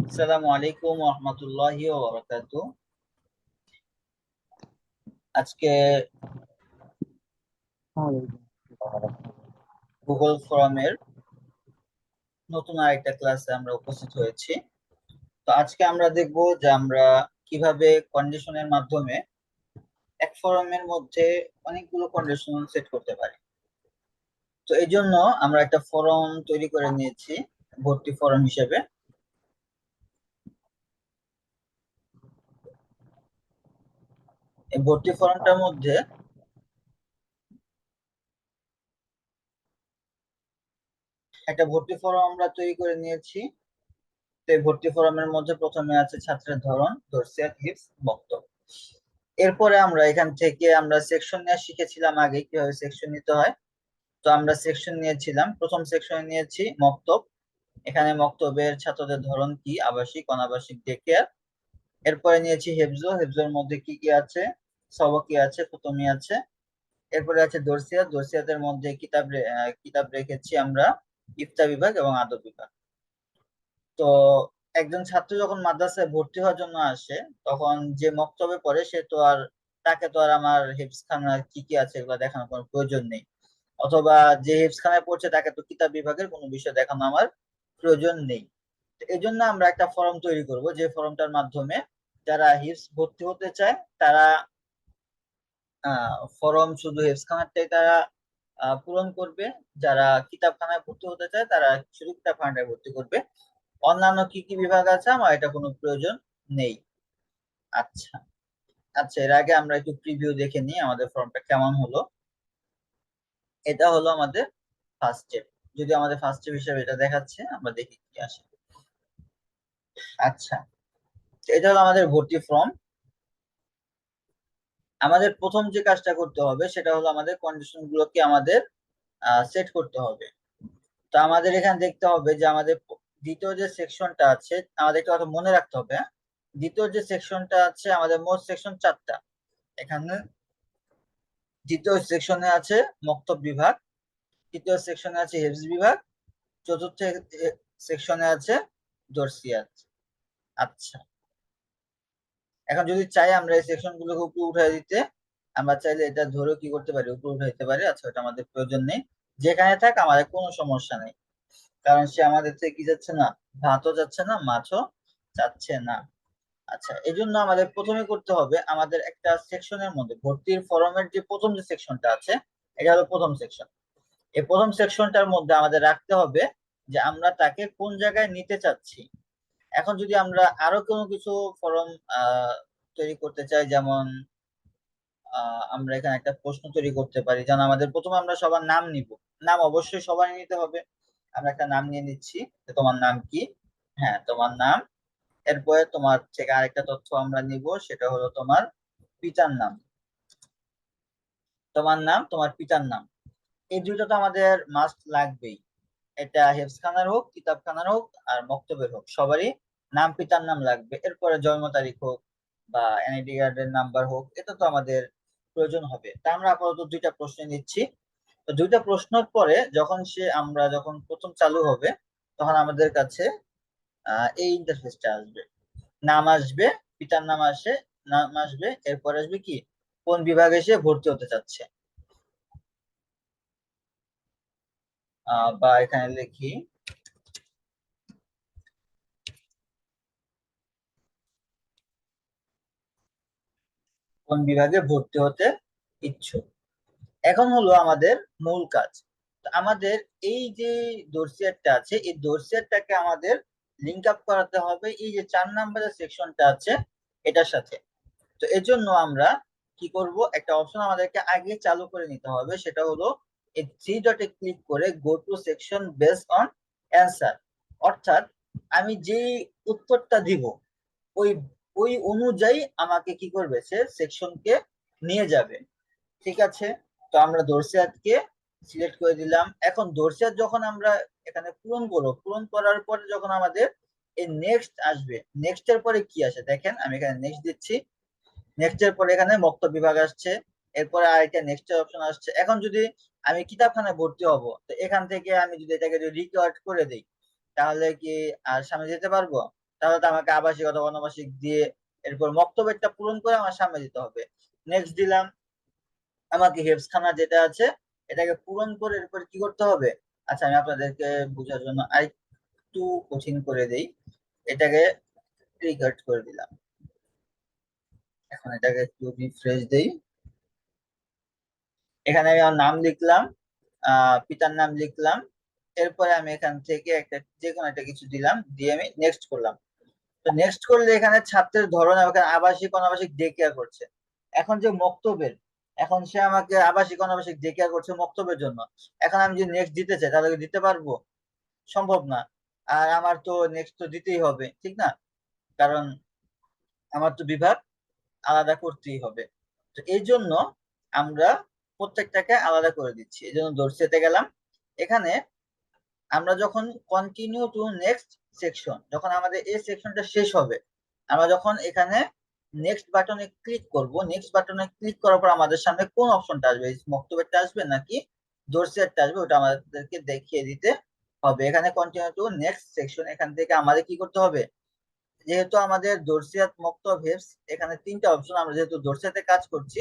আসসালামু আলাইকুম ওয়া রাহমাতুল্লাহি ওয়া বারাকাতুহু। আজকে গুগল ফর্মের নতুন আরেকটা ক্লাসে আমরা উপস্থিত হয়েছি। তো আজকে আমরা দেখব যে আমরা কিভাবে কন্ডিশনের মাধ্যমে এক ফর্মের মধ্যে অনেকগুলো কন্ডিশন সেট করতে পারি। তো এই জন্য আমরা একটা ফর্ম তৈরি করে নিয়েছি ভর্তি ফর্ম হিসেবে। এই ভর্তি ফর্মটার মধ্যে একটা ভর্তি ফর্ম আমরা তৈরি করে নিয়েছি। তো এই ভর্তি ফর্মের মধ্যে প্রথমে আছে ছাত্রের ধরন, দর্শিয়াত, হিপস, বক্তব্য। এরপরে আমরা এখান থেকে আমরা সেকশন নিয়ে শিখেছিলাম আগে কিভাবে সেকশন নিতে হয়। তো আমরা সেকশন নিয়েছিলাম, প্রথম সেকশনে নিয়েছি মক্তব। এখানে মক্তবের ছাত্রদের ধরন কি, আবাসিক, অনাবাসিক, ডে কেয়ার। এরপরে নিয়েছি হেফজো, হেফজোর মধ্যে কি কি আছে, সবকি আছে, কুতুমি আছে। এরপরে আছে দর্সিয়াত, দর্সিয়াতের মধ্যে কিতাব রেখেছি আমরা ইফতা বিভাগ এবং আদব বিভাগ। তো একজন ছাত্র যখন মাদ্রাসায় ভর্তি হওয়ার জন্য আসে, তখন যে মক্তবে পড়ে সে তো আর, তাকে তো আর আমার হিফজখানার কি কি আছে এগুলো দেখানোর কোনো প্রয়োজন নেই। অথবা যে হিফজখানায় পড়ছে তাকে তো কিতাব বিভাগের কোনো বিষয় দেখানো আমার প্রয়োজন নেই। তো এই জন্য আমরা একটা ফর্ম তৈরি করব, যে ফর্মটার মাধ্যমে যারা হিফজ ভর্তি হতে চায় তারা ফর্ম শুধু হিফজখানারটাই তারা পূরণ করবে। যারা কিতাবখানায় ভর্তি হতে চায় তারা শুধু কিতাবখানায় ভর্তি করবে। অন্যান্য কি কি বিভাগ আছে আমার এটা কোনো প্রয়োজন নেই। আচ্ছা, আচ্ছা, এর আগে আমরা একটু প্রিভিউ দেখে নিই আমাদের ফর্মটা কেমন হলো। এটা হলো আমাদের ফার্স্ট স্টেপ। যদি আমাদের ফার্স্ট স্টেপ হিসেবে এটা দেখাচ্ছে, আমরা দেখি কি আসে। আচ্ছা, এটা হলো আমাদের ভর্তি ফর্ম। আমাদের প্রথম যে কাজটা করতে হবে সেটা হলো আমাদের কন্ডিশন গুলোকে আমাদের সেট করতে হবে। তো আমাদের এখানে দেখতে হবে যে আমাদের দ্বিতীয় যে সেকশনটা আছে, আমাদের একটা কথা মনে রাখতে হবে, হ্যাঁ? দ্বিতীয় যে সেকশনটা আছে, আমাদের মোট সেকশন 4টা। এখানে দ্বিতীয় সেকশনে আছে মক্তব বিভাগ, তৃতীয় সেকশনে আছে হিফজ বিভাগ, চতুর্থ সেকশনে আছে দর্সিয়াত। আচ্ছা, এখন যদি চাই আমরা এই সেকশন গুলোকে উপরে উঠাই দিতে, আমরা চাইলে এটা ধরে কি করতে পারি, উপরে উঠে দিতে পারি। আচ্ছা, ওটা আমাদের প্রয়োজন নেই, যেখানে থাক আমাদের কোনো সমস্যা নেই, কারণ সে আমাদের থেকে কি যাচ্ছে না, ভাতও যাচ্ছে না, মাছও যাচ্ছে না। আচ্ছা, এই জন্য আমাদের প্রথমে করতে হবে, আমাদের একটা সেকশনের মধ্যে ভর্তির ফরমের যে প্রথম যে সেকশনটা আছে, এটা হলো প্রথম সেকশন। এই প্রথম সেকশনটার মধ্যে আমাদের রাখতে হবে যে আমরা তাকে কোন জায়গায় নিতে চাচ্ছি। এখন যদি আমরা আরো কোনো কিছু ফরম তৈরি করতে চাই, যেমন আমরা এখানে একটা প্রশ্ন তৈরি করতে পারি, যেন আমাদের প্রথমে আমরা সবার নাম নিব। নাম অবশ্যই সবাই নিতে হবে। আমরা একটা নাম নিয়ে নিচ্ছি, যে তোমার নাম কি। হ্যাঁ, তোমার নাম। এরপরে তোমার থেকে আরেকটা তথ্য আমরা নিব, সেটা হলো তোমার পিতার নাম। তোমার নাম, তোমার পিতার নাম, এই দুইটা তো আমাদের মাস্ট লাগবেই। এটা হেফজখানার হোক, কিতাবখানার হোক, আর মক্তবের হোক, সবারই নাম, পিতার নাম লাগবে। এরপরে জন্ম তারিখ হোক বা এনআইডি কার্ডের নাম্বার হোক, এটা তো আমাদের প্রয়োজন হবে। তা আমরা আপাতত দুইটা প্রশ্ন নিচ্ছি। তো দুইটা প্রশ্নের পরে যখন প্রথম চালু হবে, তখন আমাদের কাছে এই ইন্টারফেসটা আসবে। নাম আসবে, পিতার নাম আসবে, এরপর আসবে কি, কোন বিভাগে সে ভর্তি হতে চাচ্ছে। বা এখানে লিখি কোন বিভাগে ভর্তি হতে ইচ্ছুক। এখন হলো আমাদের মূল কাজ। তো আমাদের এই যে ডোরসিয়ারটা আছে, এই ডোরসিয়ারটাকে আমাদের লিঙ্ক আপ করাতে হবে এই যে 4 নম্বরের সেকশনটা আছে এটার সাথে। তো এর জন্য আমরা কি করব, একটা অপশন আমাদেরকে আগে চালু করে নিতে হবে, সেটা হলো এই থ্রি ডটে ক্লিক করে go to section based on answer. অর্থাৎ আমি যে উত্তরটা দিব, ওই ওই অনুযায়ী আমাকে কি করবে, সে সেকশনকে নিয়ে যাবে। ঠিক আছে, তো আমরা দর্শিয়াতকে সিলেক্ট করে দিলাম। এখন দর্শিয়াত যখন আমরা এখানে পূরণ করবো, পূরণ করার পরে যখন আমাদের এই নেক্সট আসবে, নেক্সট এর পরে কি আসে দেখেন, আমি এখানে নেক্সট দিচ্ছি। নেক্সট এর পরে এখানে মক্তব বিভাগ আসছে। এরপরে আরেকটা নেক্সট এর অপশন আসছে। এখন যদি আমি কিতাবখানায় ভর্তি হব, তো এখান থেকে আমি যদি এটাকে রিকোয়ার্ড করে দিই, তাহলে কি আর সামনে যেতে পারবো? তাহলে তো আমাকে আবাসিক অথবা অনাবাসিক দিয়ে এরপর বক্তব্যটা পূরণ করে আমার সামনে দিতে হবে। নেক্সট দিলাম, আমাকে হেফসখানা যেটা আছে এটাকে পূরণ করে এরপর কি করতে হবে। আচ্ছা, আমি আপনাদেরকে বোঝার জন্য আরেকটু কঠিন করে দেই, এটাকে রিকাট করে দিলাম। এখন এটাকে একটু রিফ্রেশ দেই। এখানে আমি আমার নাম লিখলাম, পিতার নাম লিখলাম, এরপরে আমি এখান থেকে একটা যে কোনো একটা কিছু দিলাম, দিয়ে আমি নেক্সট করলাম। তো নেক্সট করলে এখানে ছাত্রের ধরন এবং আবাসিক অনাবাসিক ডে কেয়ার করছে। এখন যে মক্তবের, এখন সে আমাকে আবাসিক অনাবাসিক ডে কেয়ার করছে মক্তবের জন্য। এখন আমি যদি নেক্সট দিতে চাই তাহলে কি দিতে পারবো? সম্ভব না। আর আমার তো নেক্সট তো দিতেই হবে, ঠিক না? কারণ আমার তো বিভাগ আলাদা করতেই হবে। তো এই জন্য আমরা প্রত্যেকটাকে আলাদা করে দিচ্ছি। এই জন্য দর্শিতে গেলাম। এখানে আমরা যখন কন্টিনিউ টু নেক্সট সেকশন, যখন আমাদের এই সেকশনটা শেষ হবে, আমরা যখন এখানে নেক্সট বাটনে ক্লিক করব, নেক্সট বাটনে ক্লিক করার পর আমাদের সামনে কোন অপশনটা আসবে, মক্তবেরটা আসবে নাকি দর্শিয়ারটা আসবে, ওটা আমাদেরকে দেখিয়ে দিতে হবে। এখানে কন্টিনিউ টু নেক্সট সেকশন, এখান থেকে আমাদের কি করতে হবে, যেহেতু আমাদের দর্শিয়াত মক্তব হেফস এখানে তিনটা অপশন, আমরা যেহেতু দর্শিয়াতে কাজ করছি,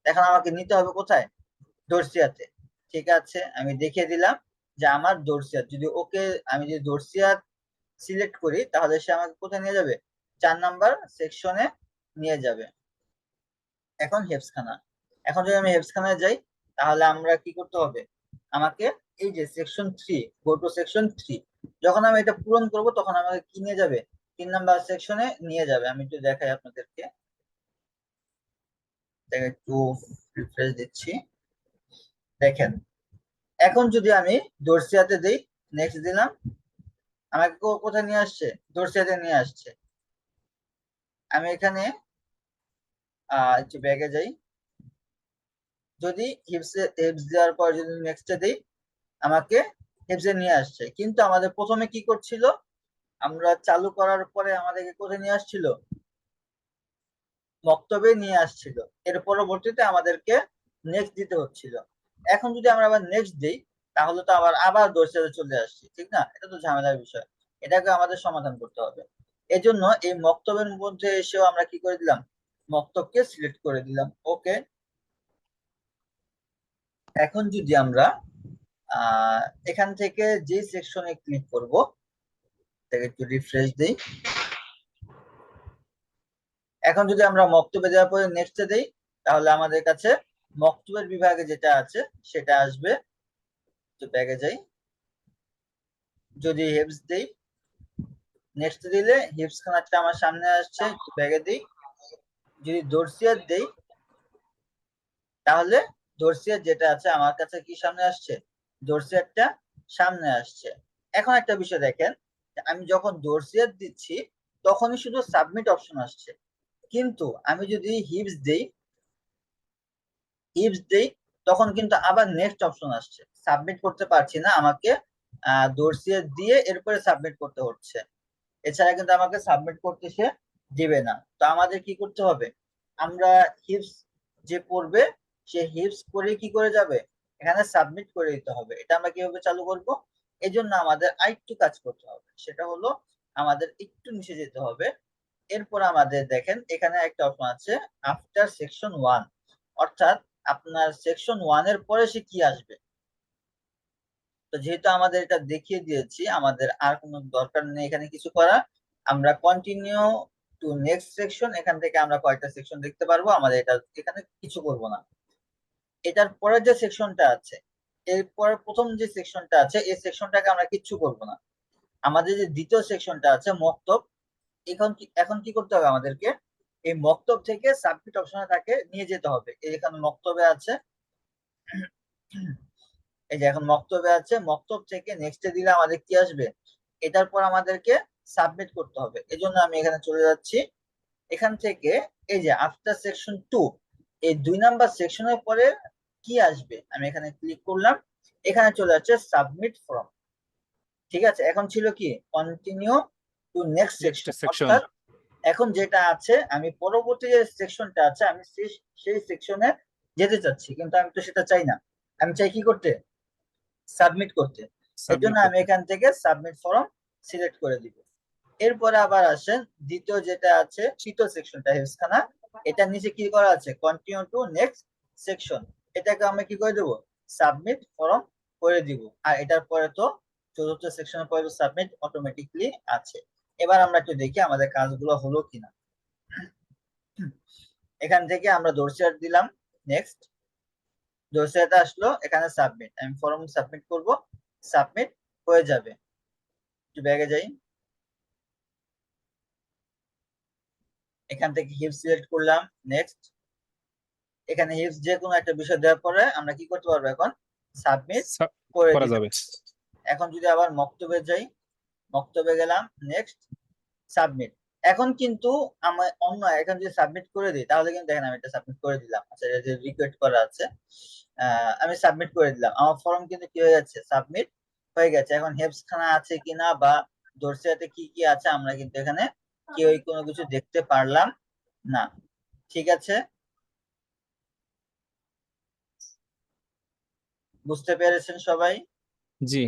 এখন আমাকে নিতে হবে কোথায়, দর্শিয়াতে। ঠিক আছে, আমি দেখিয়ে দিলাম যে আমার দর্শিয়াত, যদি ওকে আমি যদি দর্শিয়াত সিলেক্ট করি তাহলে সে আমাকে কোথায় নিয়ে যাবে, 4 নাম্বার সেকশনে নিয়ে যাবে। এখন হেফসখানা, এখন যদি আমি হেফসখানায় যাই তাহলে আমরা কি করতে হবে, আমাকে এই যে সেকশন 3, গো টু সেকশন 3, যখন আমি এটা পূরণ করব তখন আমাকে কি নিয়ে যাবে, 3 নাম্বার সেকশনে নিয়ে যাবে। আমি একটু দেখাই আপনাদেরকে, একটু রিফ্রেশ দিচ্ছি। দেখেন, এখন যদি আমি দর্শিয়াতে দিই, নেক্সট দিলাম, আমাকে কোথায় নিয়ে আসছে, দর্শিয়াতে নিয়ে আসছে। আমি এখানে একটু ব্যাগে যাই, যদি হিপস দেওয়ার পর যদি নেক্সটে দিই, আমাকে হিপসে নিয়ে আসছে। কিন্তু আমাদের প্রথমে কি করছিল, আমরা চালু করার পরে আমাদেরকে কোথায় নিয়ে আসছিল, বক্তব্যে নিয়ে আসছিল। এর পরবর্তীতে আমাদেরকে নেক্সট দিতে হচ্ছিল। এখন যদি আমরা আবার নেক্সট দিই তাহলে তো আবার দর্শিয়াতে চলে আসছি, ঠিক না? এটা তো ঝামেলার বিষয়, এটাকে আমাদের সমাধান করতে হবে। এজন্য এই মক্তবের মধ্যে এসেও আমরা কি করে দিলাম, মক্তবকে সিলেক্ট করে দিলাম। ওকে, এখন যদি আমরা এখান থেকে যে সেকশনে ক্লিক করব, এটাকে একটু রিফ্রেশ দিই। এখন যদি আমরা মক্তবে দেওয়ার পরে নেক্সটে দেই তাহলে আমাদের কাছে মক্তবের বিভাগে যেটা আছে সেটা আসবে। তো ব্যাগে যাই, যদি হেফস দেই, নেক্সট দিলে হিপস খানারটা আমার সামনে আসছে, একটু ব্যাগে দিই। যদি দর্শিয়াত দেই তাহলে দর্শিয়াত যেটা আছে আমার কাছে কি সামনে আসছে, দর্শিয়াতটা সামনে আসছে। এখন একটা বিষয় দেখেন, আমি যখন দর্শিয়াত দিচ্ছি তখনই শুধু সাবমিট অপশন আসছে, কিন্তু আমি যদি হিপস দেই তখন কিন্তু আবার নেক্সট অপশন আসছে, সাবমিট করতে পারছি না, আমাকে দর্শিয়াত দিয়ে এরপরে সাবমিট করতে হচ্ছে। এছাড়া কিন্তু আমাকে সাবমিট করতে সে দিবে না। তো আমাদের কি করতে হবে, আমরা হিপস যে পড়বে সে হিপস করে কি করে যাবে, এখানে সাবমিট করে দিতে হবে। এটা আমরা কিভাবে চালু করব, এই জন্য আমাদের আরেকটু কাজ করতে হবে, সেটা হলো আমাদের একটু নিচে যেতে হবে। এরপর আমাদের দেখেন এখানে একটা অপশন আছে আফটার সেকশন 1, অর্থাৎ আপনার সেকশন 1 এর পরে সে কি আসবে। তো যেহেতু আমাদের এটা দেখিয়ে দিয়েছি, আমাদের আর কোনো দরকার নেই এখানে কিছু করা। আমরা কন্টিনিউ টু নেক্সট সেকশন, এখান থেকে আমরা কয়েকটা সেকশন দেখতে পারবো, আমাদের এটা এখানে কিছু করব না। এটার পরের যে সেকশনটা আছে, এরপর প্রথম যে সেকশনটা আছে এই সেকশনটাকে আমরা কিচ্ছু করব না। আমাদের যে দ্বিতীয় সেকশনটা আছে মক্তব, এখন কি করতে হবে আমাদেরকে, এই মক্তব থেকে সাবমিট অপশনে তাকে নিয়ে যেতে হবে। এই এখানে মক্তবে আছে, এই যে এখন মক্তবে আছে, মক্তব থেকে নেক্সটে দিলে আমাদের কি আসবে, এটার পর আমাদেরকে সাবমিট করতে হবে। এজন্য আমি এখানে চলে যাচ্ছি, এখান থেকে এই যে আফটার সেকশন 2, এই 2 নাম্বার সেকশনের পরে কি আসবে, আমি এখানে ক্লিক করলাম, এখানে চলে যাচ্ছে সাবমিট ফর্ম। ঠিক আছে, এখন ছিল কি continue to next next section, section. অর্থাৎ এখন যেটা আছে আমি পরবর্তী যে সেকশনটা আছে আমি সেই সেকশনে যেতে চাচ্ছি, কিন্তু আমি তো সেটা চাই না। আমি চাই কি করতে, সাবমিট করতে। এর জন্য সাবমিট আমি করতে। এখান থেকে সাবমিট ফর্ম সিলেক্ট করে দিব। এরপরে আবার আসেন দ্বিতীয় যেটা আছে তৃতীয় সেকশনটা হেফজখানা, এটার নিচে কি করা আছে কন্টিনিউ টু নেক্সট সেকশন, এটাকে আমরা কি করে দেবো সাবমিট ফর্ম করে দিব। আর এটার পরে তো চতুর্থ সেকশনের পরে সাবমিট অটোমেটিকলি আছে। এবার আমরা একটু দেখি আমাদের কাজগুলো হলো কিনা। এখান থেকে আমরা দোরসিয়ার দিলাম, নেক্সট দোরসিয়াতে আসলো, এখানে সাবমিট, আমি ফর্ম সাবমিট করব, সাবমিট হয়ে যাবে। একটু ব্যাগে যাই, এখান থেকে হিপ সিলেক্ট করলাম, নেক্সট এখানে হিপস যে কোনো একটা বিষয় দেওয়ার পরে আমরা কি করতে পারবো এখন সাবমিট করে করা দিলাম। যাবে। এখন যদি আবার মক্তবে যাই, মক্তবে গেলাম, নেক্সট সাবমিট। এখন কিন্তু আমার অন্য এখন যদি সাবমিট করে দিই তাহলে কিন্তু দেখেন আমি এটা সাবমিট করে দিলাম, আচ্ছা এটা যে রিকোয়েস্ট করা আছে আমি সাবমিট করে দিলাম, আমার ফর্ম কিন্তু কি হয়ে যাচ্ছে সাবমিট হয়ে গেছে। এখন হেল্পস খানা আছে কিনা বা দোরসিয়াতে কি কি আছে আমরা কিন্তু এখানে কেউই কোনো কিছু দেখতে পারলাম না। ঠিক আছে, বুঝতে পেরেছেন সবাই? জি।